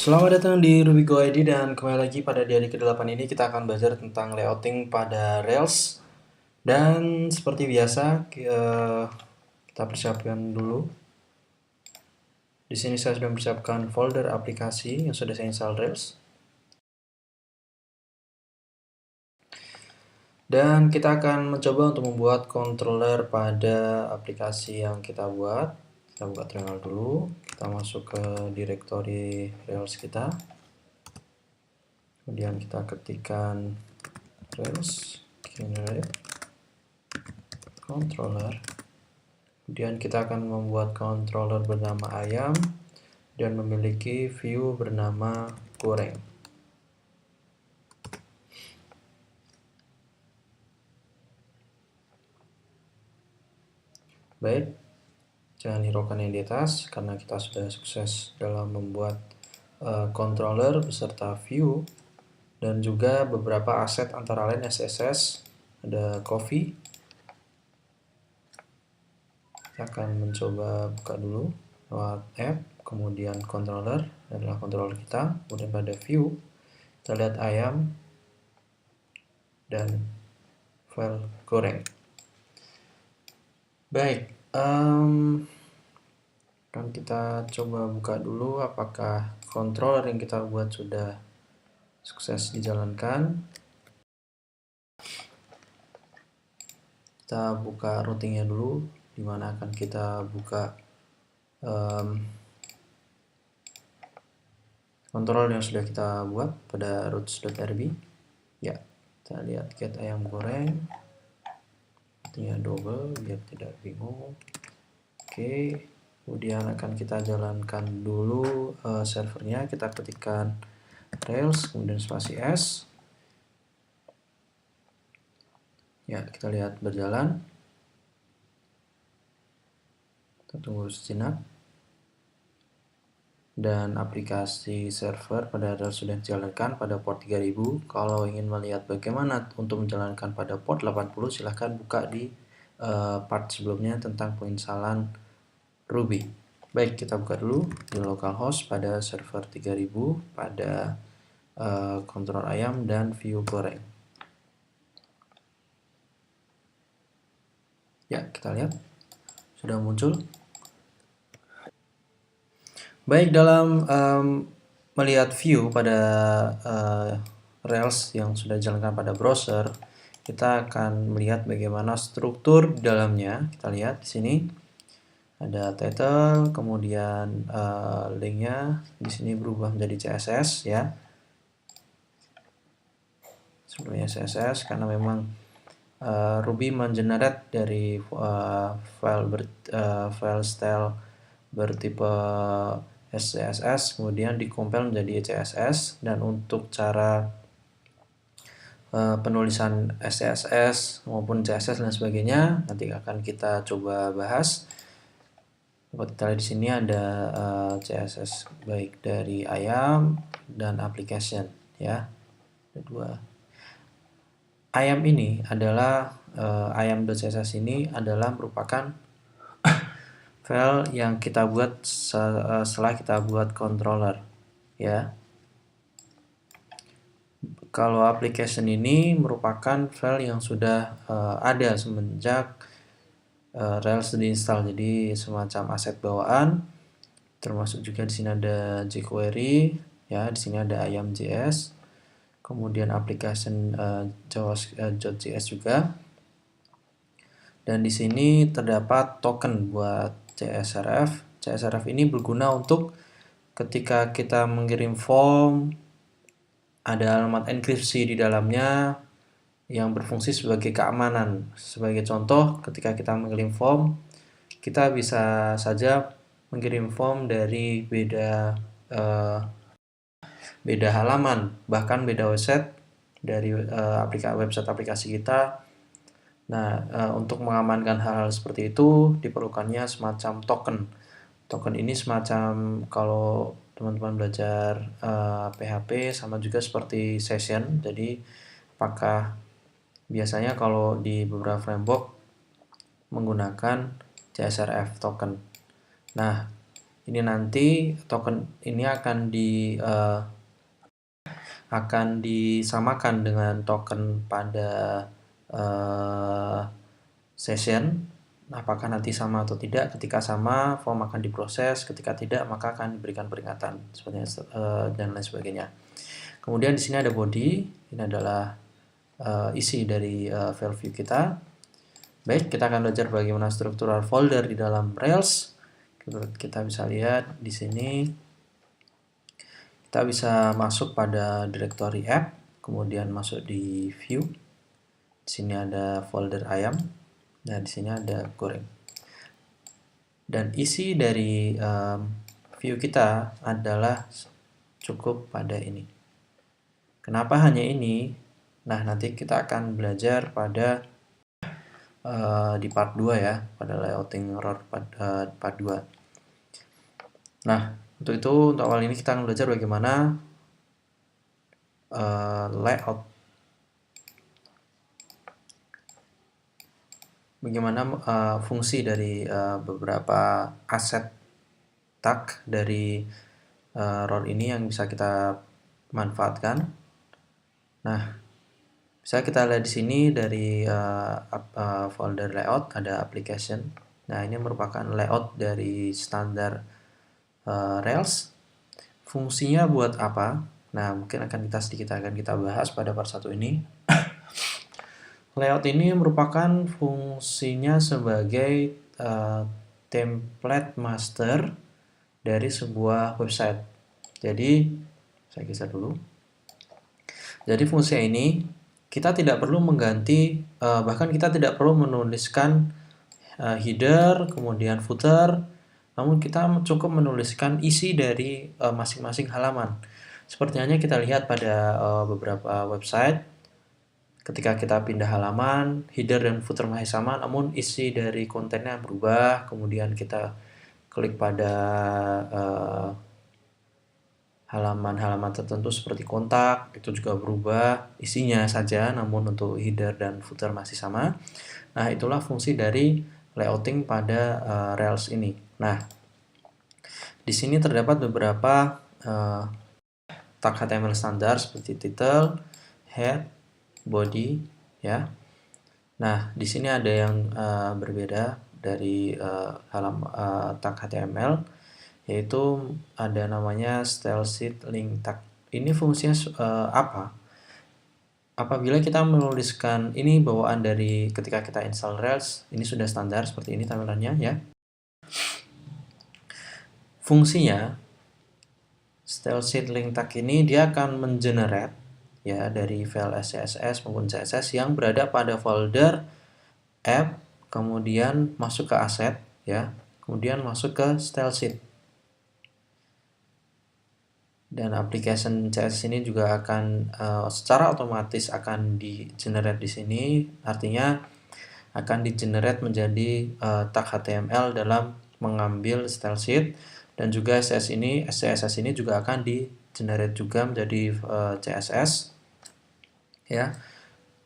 Selamat datang di Ruby Go ID dan kembali lagi pada di hari ke-8 ini kita akan belajar tentang layouting pada Rails. Dan seperti biasa kita persiapkan dulu. Di sini saya sudah mempersiapkan folder aplikasi yang sudah saya install Rails. Dan kita akan mencoba untuk membuat controller pada aplikasi yang kita buat. Kita buka terminal dulu, kita masuk ke direktori Rails kita. Kemudian kita ketikkan Rails generate controller. Kemudian kita akan membuat controller bernama ayam dan memiliki view bernama goreng. Baik, jangan hiraukan yang di atas karena kita sudah sukses dalam membuat controller beserta view dan juga beberapa aset antara lain SSS, ada coffee. Kita akan mencoba buka dulu lewat app, kemudian controller adalah controller kita, kemudian pada view kita lihat ayam dan file goreng. Baik, kan kita coba buka dulu apakah controller yang kita buat sudah sukses dijalankan. Kita buka routingnya dulu, dimana akan kita buka controller yang sudah kita buat pada routes.rb. Ya, kita lihat get ayam goreng, artinya double biar tidak bingung. Oke, kemudian akan kita jalankan dulu servernya. Kita ketikkan Rails, kemudian spasi S. Ya, kita lihat berjalan. Kita tunggu sejenak. Dan aplikasi server pada Rails sudah dijalankan pada port 3000. Kalau ingin melihat bagaimana untuk menjalankan pada port 80, silahkan buka di part sebelumnya tentang penginstalan Ruby. Baik, kita buka dulu di localhost pada server 3000 pada kontrol ayam dan view goreng. Ya, kita lihat sudah muncul. Baik, dalam melihat view pada Rails yang sudah dijalankan pada browser, kita akan melihat bagaimana struktur di dalamnya. Kita lihat di sini ada title, kemudian linknya di sini berubah menjadi CSS ya. Sebelumnya CSS karena memang Ruby mengenerate dari file style bertipe SCSS kemudian dikompil menjadi CSS, dan untuk cara penulisan SCSS maupun CSS dan sebagainya nanti akan kita coba bahas. Dapat kita lihat di sini ada CSS baik dari ayam dan application ya. Ada dua. Ayam ini adalah ayam.css ini adalah merupakan file yang kita buat setelah kita buat controller ya. Kalau application ini merupakan file yang sudah ada semenjak Rails diinstal, jadi semacam aset bawaan, termasuk juga di sini ada jQuery ya, di sini ada ayam.js, kemudian application JS juga, dan di sini terdapat token buat CSRF. CSRF ini berguna untuk ketika kita mengirim form, ada alamat enkripsi di dalamnya yang berfungsi sebagai keamanan. Sebagai contoh, ketika kita mengirim form, kita bisa saja mengirim form dari beda halaman, bahkan beda website dari website aplikasi kita. Nah, untuk mengamankan hal-hal seperti itu diperlukannya semacam token. Token ini semacam, kalau teman-teman belajar PHP sama juga seperti session. Jadi apakah biasanya kalau di beberapa framework menggunakan CSRF token. Nah, Ini nanti token ini akan disamakan dengan token pada session. Apakah nanti sama atau tidak? Ketika sama, form akan diproses. Ketika tidak, maka akan diberikan peringatan, dan lain sebagainya. Kemudian di sini ada body. Ini adalah isi dari file view kita. Baik, kita akan belajar bagaimana struktural folder di dalam Rails. Kita bisa lihat di sini. Kita bisa masuk pada directory app, kemudian masuk di view. Di sini ada folder ayam. Dan di sini ada goreng. Dan isi dari view kita adalah cukup pada ini. Kenapa hanya ini? Nah, nanti kita akan belajar pada di part 2 ya, pada layouting error part 2. Nah, untuk awal ini kita akan belajar bagaimana layout. Bagaimana fungsi dari beberapa aset tag dari ROR ini yang bisa kita manfaatkan. Nah, bisa kita lihat di sini dari folder layout ada application. Nah, ini merupakan layout dari standar Rails. Fungsinya buat apa? Nah, mungkin sedikit akan kita bahas pada part 1 ini. Layout ini merupakan fungsinya sebagai template master dari sebuah website. Jadi, saya geser dulu. Jadi fungsi ini kita tidak perlu mengganti, bahkan kita tidak perlu menuliskan header, kemudian footer, namun kita cukup menuliskan isi dari masing-masing halaman. Seperti halnya kita lihat pada beberapa website. Ketika kita pindah halaman, header dan footer masih sama, namun isi dari kontennya berubah. Kemudian kita klik pada halaman-halaman tertentu seperti kontak, itu juga berubah isinya saja, namun untuk header dan footer masih sama. Nah, itulah fungsi dari layouting pada Rails ini. Nah, di sini terdapat beberapa tag HTML standar seperti title, head, body, ya. Nah, di sini ada yang berbeda dari tag HTML, yaitu ada namanya style sheet link tag. Ini fungsinya apa? Apabila kita menuliskan ini bawaan dari ketika kita install Rails, ini sudah standar seperti ini tampilannya ya. Fungsinya style sheet link tag ini dia akan mengenerate ya dari file SCSS maupun CSS yang berada pada folder app, kemudian masuk ke aset ya, kemudian masuk ke style sheet. Dan application CSS ini juga akan secara otomatis akan di-generate di sini, artinya akan di-generate menjadi tag HTML dalam mengambil style sheet, dan juga CSS ini juga akan di-generate juga menjadi CSS ya.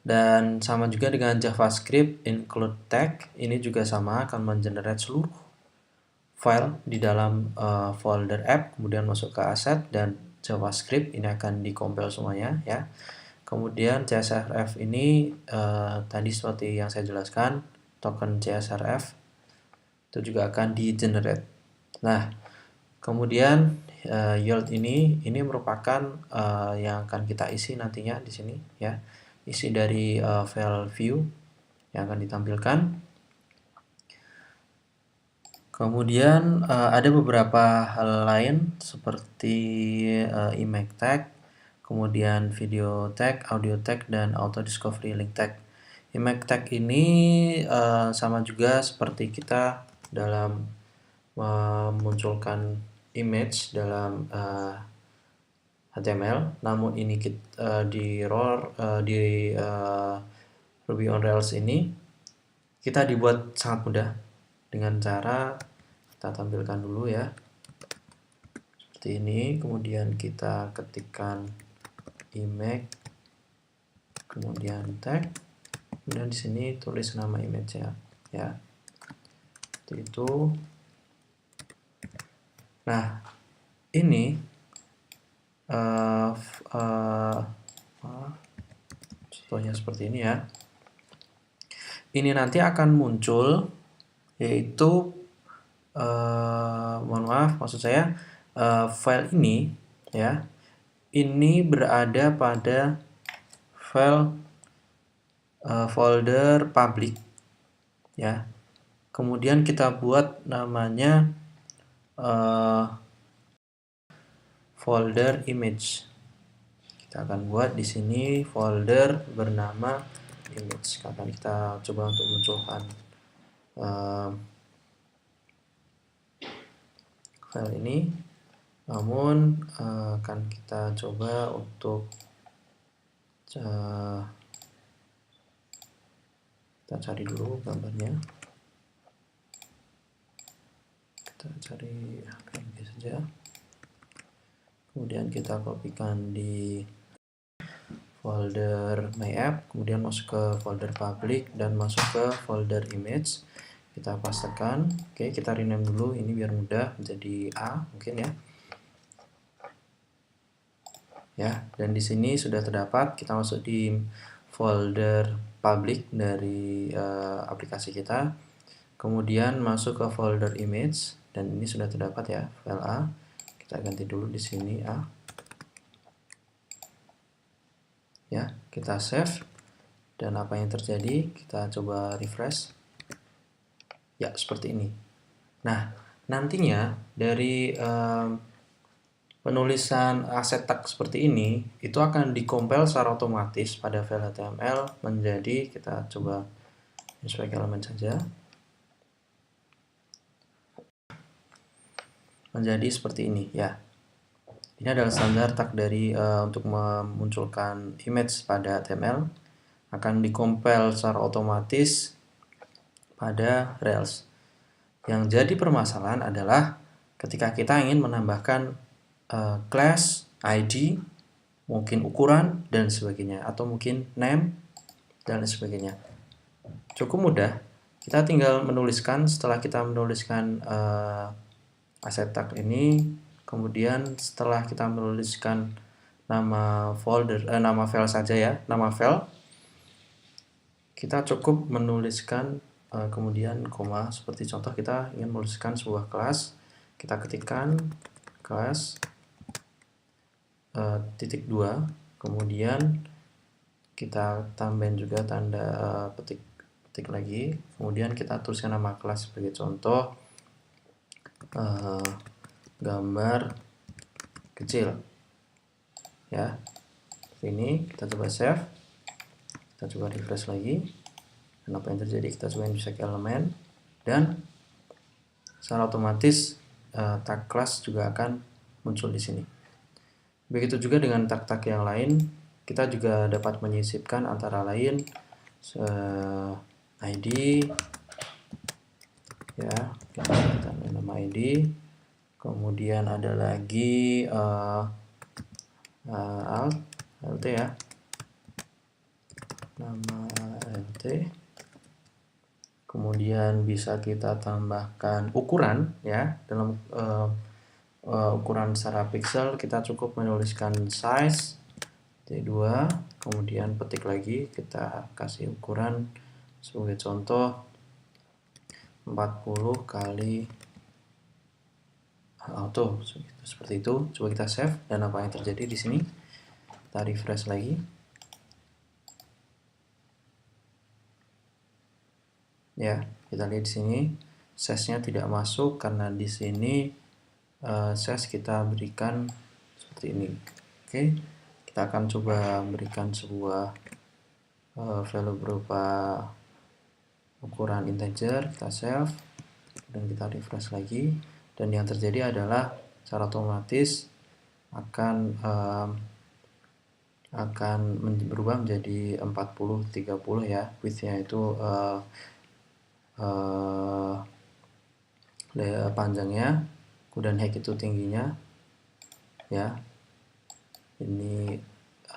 Dan sama juga dengan JavaScript include tag, ini juga sama akan mengenerate seluruh file di dalam folder app, kemudian masuk ke aset, dan JavaScript ini akan dikompil semuanya ya. Kemudian CSRF ini tadi seperti yang saya jelaskan, token CSRF itu juga akan di-generate. Nah, kemudian yield ini merupakan yang akan kita isi nantinya di sini ya. Isi dari file view yang akan ditampilkan. Kemudian ada beberapa hal lain seperti image tag, kemudian video tag, audio tag, dan auto discovery link tag. Image tag ini sama juga seperti kita dalam memunculkan image dalam HTML, namun ini di Ruby on Rails ini kita dibuat sangat mudah dengan cara kita tampilkan dulu ya, seperti ini. Kemudian kita ketikkan image, kemudian tag, kemudian di sini tulis nama image-nya ya, seperti itu. Nah, ini contohnya seperti ini ya. Ini nanti akan muncul, yaitu mohon maaf, maksud saya file ini ya, ini berada pada file folder public ya. Kemudian kita buat namanya folder image. Kita akan buat di sini folder bernama image. Akan kita coba untuk munculkan file ini, namun akan kita coba untuk kita cari dulu gambarnya. Kita cari PNG saja. Kemudian kita kopikan di folder my app, kemudian masuk ke folder public dan masuk ke folder image. Kita pastekan. Oke, kita rename dulu ini biar mudah, menjadi A mungkin ya. Ya, dan di sini sudah terdapat. Kita masuk di folder public dari aplikasi kita. Kemudian masuk ke folder image dan ini sudah terdapat ya, file A. Kita ganti dulu di sini A. Ya, kita save. Dan apa yang terjadi? Kita coba refresh. Ya, seperti ini. Nah, nantinya dari penulisan aset tag seperti ini itu akan dikompil secara otomatis pada file HTML menjadi, kita coba inspect elemen saja, menjadi seperti ini ya. Ini adalah standar tag dari untuk memunculkan image pada HTML, akan dikompil secara otomatis pada Rails. Yang jadi permasalahan adalah ketika kita ingin menambahkan class, ID, mungkin ukuran, dan sebagainya, atau mungkin name, dan sebagainya. Cukup mudah, kita tinggal menuliskan. Setelah kita menuliskan aset tag ini, kemudian setelah kita menuliskan nama folder, nama file saja ya, nama file, kita cukup menuliskan kemudian koma. Seperti contoh, kita ingin menuliskan sebuah kelas, kita ketikkan kelas titik 2, kemudian kita tambahin juga tanda petik lagi, kemudian kita tuliskan nama kelas sebagai contoh gambar kecil ya. Ini kita coba save, kita coba refresh lagi, dan apa yang terjadi? Kita coba inspect elemen dan secara otomatis tag class juga akan muncul di sini. Begitu juga dengan tag-tag yang lain, kita juga dapat menyisipkan antara lain ID ya, kita tambah nama ID, kemudian ada lagi alt ya, nama LT, kemudian bisa kita tambahkan ukuran ya. Dalam ukuran secara pixel kita cukup menuliskan size T2, kemudian petik lagi, kita kasih ukuran sebagai contoh 40 kali auto, seperti itu. Coba kita save, dan apa yang terjadi di sini? Kita refresh lagi. Ya, kita lihat di sini size-nya tidak masuk karena di sini size kita berikan seperti ini. Oke, kita akan coba berikan sebuah value berupa ukuran integer. Kita save dan kita refresh lagi, dan yang terjadi adalah secara otomatis akan berubah menjadi 40-30 ya, width-nya itu panjangnya, kemudian height itu tingginya ya. Ini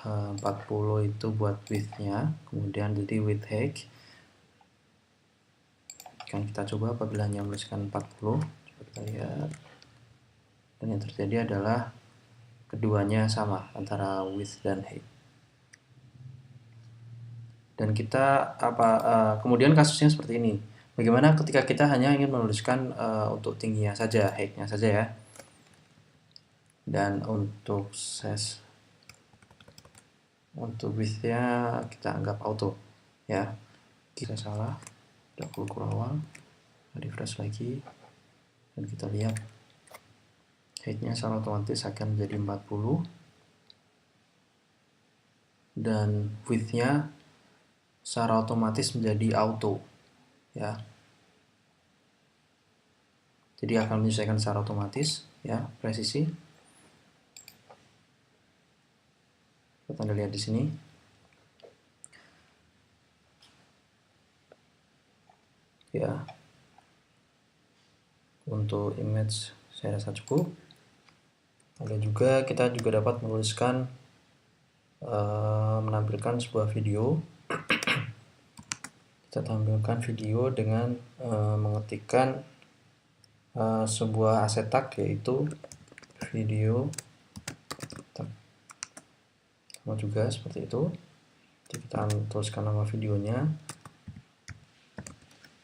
40 itu buat width-nya, kemudian jadi width height. Kan kita coba apabila hanya menuliskan 40, coba kita lihat. dan yang terjadi adalah keduanya sama antara width dan height. Dan kita kemudian kasusnya seperti ini. Bagaimana ketika kita hanya ingin menuliskan untuk tingginya saja, height-nya saja ya. Dan untuk width-nya kita anggap auto ya. Kita salah, double awal, refresh lagi, dan kita lihat height-nya secara otomatis akan menjadi 40 dan width-nya secara otomatis menjadi auto ya. Jadi akan menyesuaikan secara otomatis ya, presisi. Kita lihat di sini. Ya. Untuk image saya rasa cukup. Lalu juga kita juga dapat menuliskan menampilkan sebuah video. Kita tampilkan video dengan mengetikkan sebuah aset tag, yaitu video tag. Sama juga seperti itu. Jadi kita tuliskan nama videonya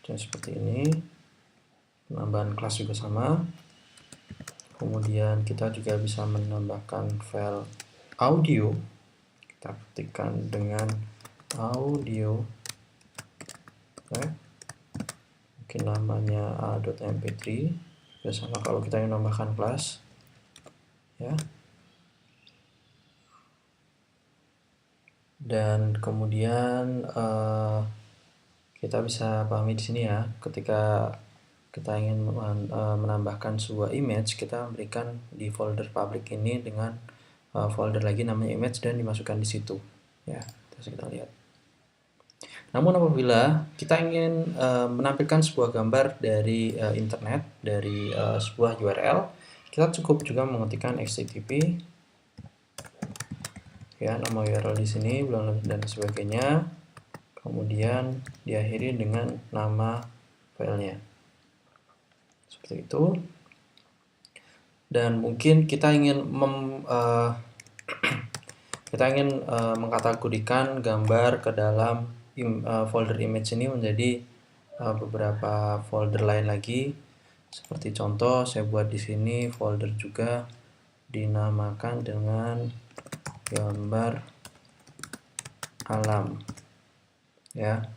dan seperti ini. Penambahan kelas juga sama. Kemudian kita juga bisa menambahkan file audio. Kita ketikkan dengan audio. Oke. Mungkin namanya a.mp3. Juga sama kalau kita ingin menambahkan kelas. Ya. Dan kemudian kita bisa pahami di sini ya, ketika kita ingin menambahkan sebuah image, kita berikan di folder public ini dengan folder lagi namanya image dan dimasukkan di situ ya. Terus kita lihat. Namun apabila kita ingin menampilkan sebuah gambar dari internet, dari sebuah URL, kita cukup juga mengetikkan http ya, nama URL di sini, dan sebagainya. Kemudian diakhiri dengan nama filenya. Seperti itu. Dan mungkin kita ingin mengkategorikan gambar ke dalam folder image ini menjadi beberapa folder lain lagi. Seperti contoh, saya buat di sini folder juga dinamakan dengan gambar alam. Ya.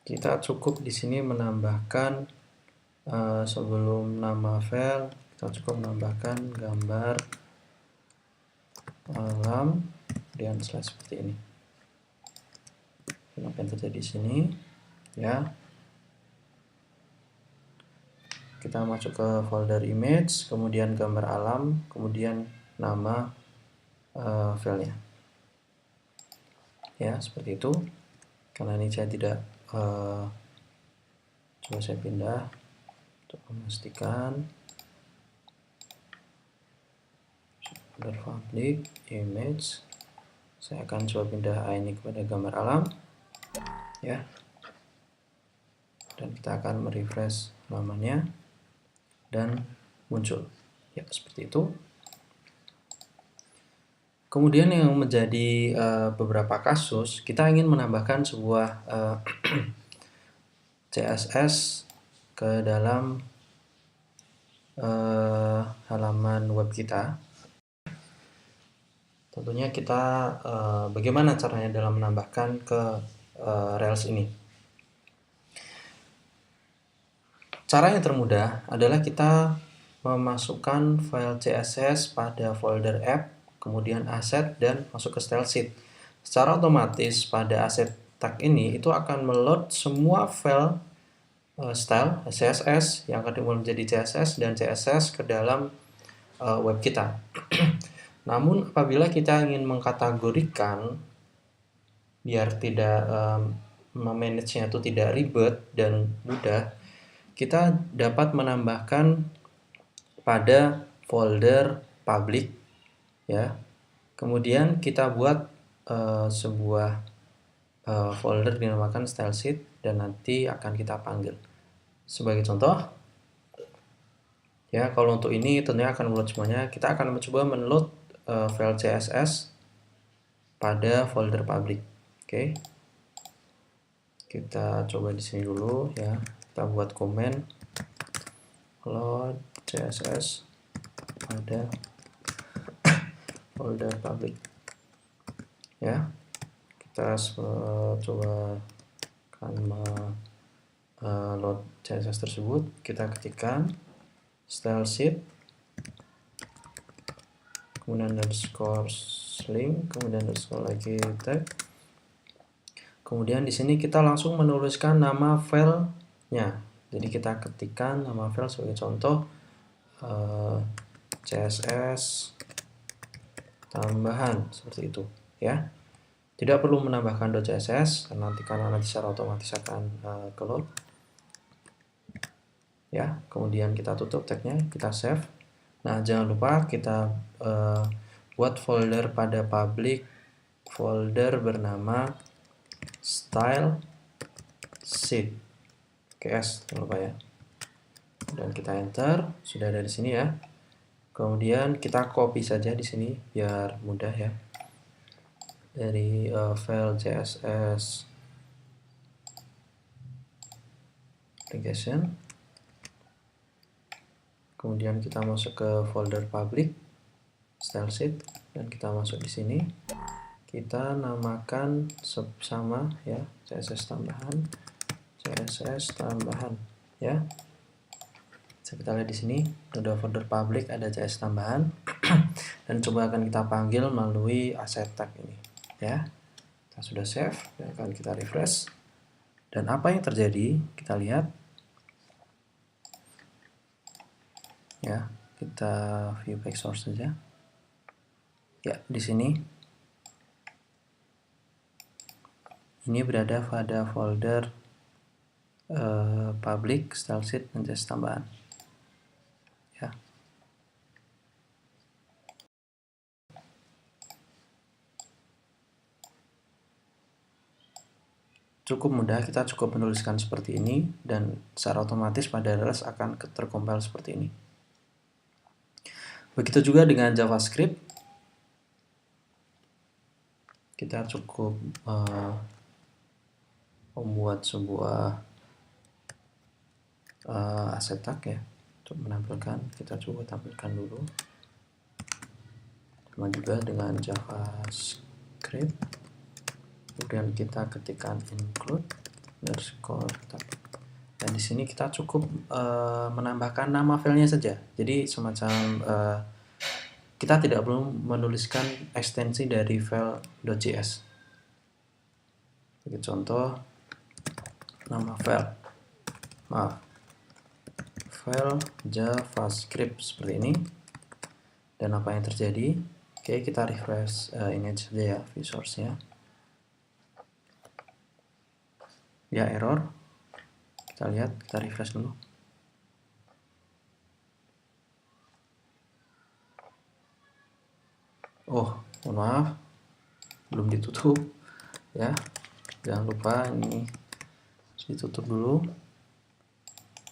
Kita cukup di sini menambahkan sebelum nama file, kita cukup menambahkan gambar alam dan slash seperti ini. Apa yang terjadi di sini ya. Kita masuk ke folder image, kemudian gambar alam, kemudian nama filenya ya, seperti itu. Karena ini saya tidak coba saya pindah untuk memastikan folder public image. Saya akan coba pindah ini kepada gambar alam ya, dan kita akan merefresh halamannya dan muncul ya, seperti itu. Kemudian yang menjadi beberapa kasus, kita ingin menambahkan sebuah CSS ke dalam halaman web kita. Tentunya kita bagaimana caranya dalam menambahkan ke Rails ini. Cara yang termudah adalah kita memasukkan file CSS pada folder app, kemudian aset, dan masuk ke style sheet. Secara otomatis pada aset tag ini itu akan meload semua file style CSS yang akan dimulai menjadi CSS dan CSS ke dalam web kita. Namun apabila kita ingin mengkategorikan biar tidak memanagenya itu tidak ribet dan mudah, kita dapat menambahkan pada folder public ya. Kemudian kita buat sebuah folder dinamakan style sheet dan nanti akan kita panggil. Sebagai contoh, Ya, kalau untuk ini tentunya akan meload semuanya. Kita akan mencoba menload file CSS pada folder public. Oke. Kita coba di sini dulu ya. Kita buat komen load CSS pada folder public. Ya. Kita coba akan load CSS tersebut. Kita ketikkan style sheet, kemudian underscore link, kemudian underscore lagi tag. Kemudian di sini kita langsung menuliskan nama filenya. Jadi kita ketikkan nama file sebagai contoh CSS tambahan seperti itu ya. Tidak perlu menambahkan .css karena nanti secara otomatis akan keload. Ya, kemudian kita tutup tagnya, kita save. Nah, jangan lupa kita buat folder pada public, folder bernama style sheet. KS, jangan lupa ya. Dan kita enter, sudah ada di sini ya. Kemudian kita copy saja di sini biar mudah ya. Dari file CSS application. Kemudian kita masuk ke folder public style sheet dan kita masuk di sini. Kita namakan sama ya, CSS tambahan ya. Kita lihat di sini ada folder public, ada CSS tambahan dan coba akan kita panggil melalui asset tag ini ya. Kita sudah save dan akan kita refresh. Dan apa yang terjadi? Kita lihat ya, kita view back source saja. Ya, di sini ini berada pada folder public style sheet dan CSS tambahan. Ya. Cukup mudah, kita cukup menuliskan seperti ini dan secara otomatis pada Rails akan terkompil seperti ini. Begitu juga dengan JavaScript. Kita cukup membuat sebuah asset tag ya untuk menampilkan. Kita coba tampilkan dulu. Sama juga dengan JavaScript. Kemudian kita ketikkan include underscore tag. Dan di sini kita cukup menambahkan nama filenya saja. Jadi semacam kita tidak perlu menuliskan ekstensi dari file.js. Sebagai contoh, nama file JavaScript seperti ini. Dan apa yang terjadi? Oke, kita refresh ini saja ya, view source-nya. Ya, error. Kita lihat, kita refresh dulu. Oh, mohon maaf, belum ditutup ya. Jangan lupa ini ditutup dulu.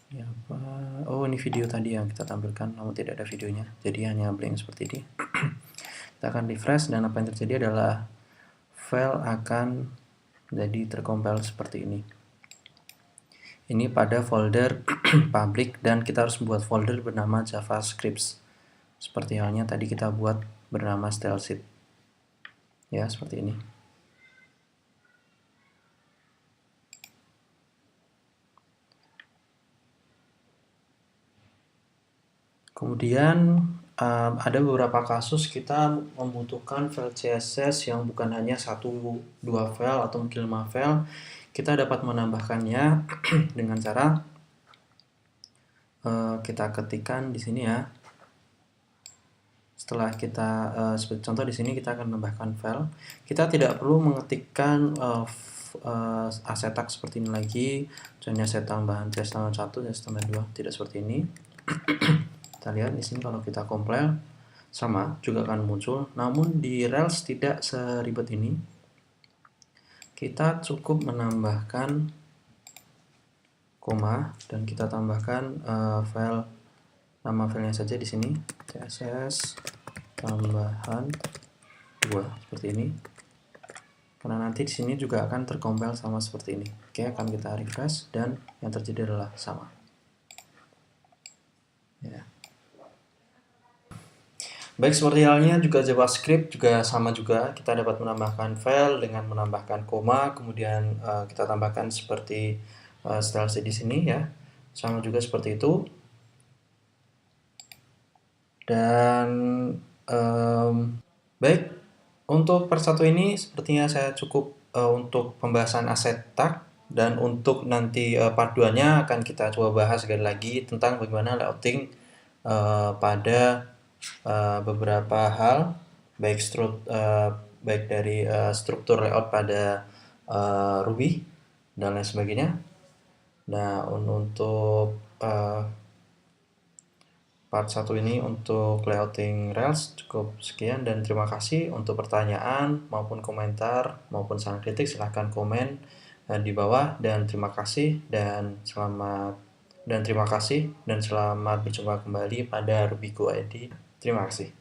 Ya, apa? Oh, ini video tadi yang kita tampilkan, namun tidak ada videonya, jadi hanya blank seperti ini. Kita akan refresh dan apa yang terjadi adalah file akan jadi terkompil seperti ini. Ini pada folder public dan kita harus membuat folder bernama JavaScript. Seperti halnya tadi kita buat bernama style sheet. Ya, seperti ini. Kemudian ada beberapa kasus kita membutuhkan file CSS yang bukan hanya 1-2 file atau mungkin 5 file. Kita dapat menambahkannya dengan cara kita ketikkan di sini ya. Setelah kita seperti contoh di sini kita akan menambahkan file. Kita tidak perlu mengetikkan asset tag seperti ini lagi. Contohnya set tambahan CSS tambahan 1, CSS tambahan 2, tidak seperti ini. Kita lihat di sini kalau kita compile sama juga akan muncul, namun di Rails tidak seribet ini. Kita cukup menambahkan koma dan kita tambahkan file nama filenya saja di sini, CSS tambahan 2 seperti ini. Karena nanti di sini juga akan terkompil sama seperti ini. Oke, akan kita refresh dan yang terjadi adalah sama. Ya. Baik, seperti halnya juga JavaScript juga sama juga, kita dapat menambahkan file dengan menambahkan koma, kemudian kita tambahkan seperti stylesnya di sini ya, sama juga seperti itu. Dan baik, untuk part 1 ini sepertinya saya cukup untuk pembahasan aset tag, dan untuk nanti part 2-nya akan kita coba bahas sekali lagi tentang bagaimana layouting pada beberapa hal, baik dari struktur layout pada Ruby dan lain sebagainya. Nah, untuk part 1 ini untuk layouting Rails cukup sekian, dan terima kasih. Untuk pertanyaan maupun komentar maupun saran kritik silahkan komen di bawah, dan terima kasih dan selamat berjumpa kembali pada Rubiku ID. Terima kasih.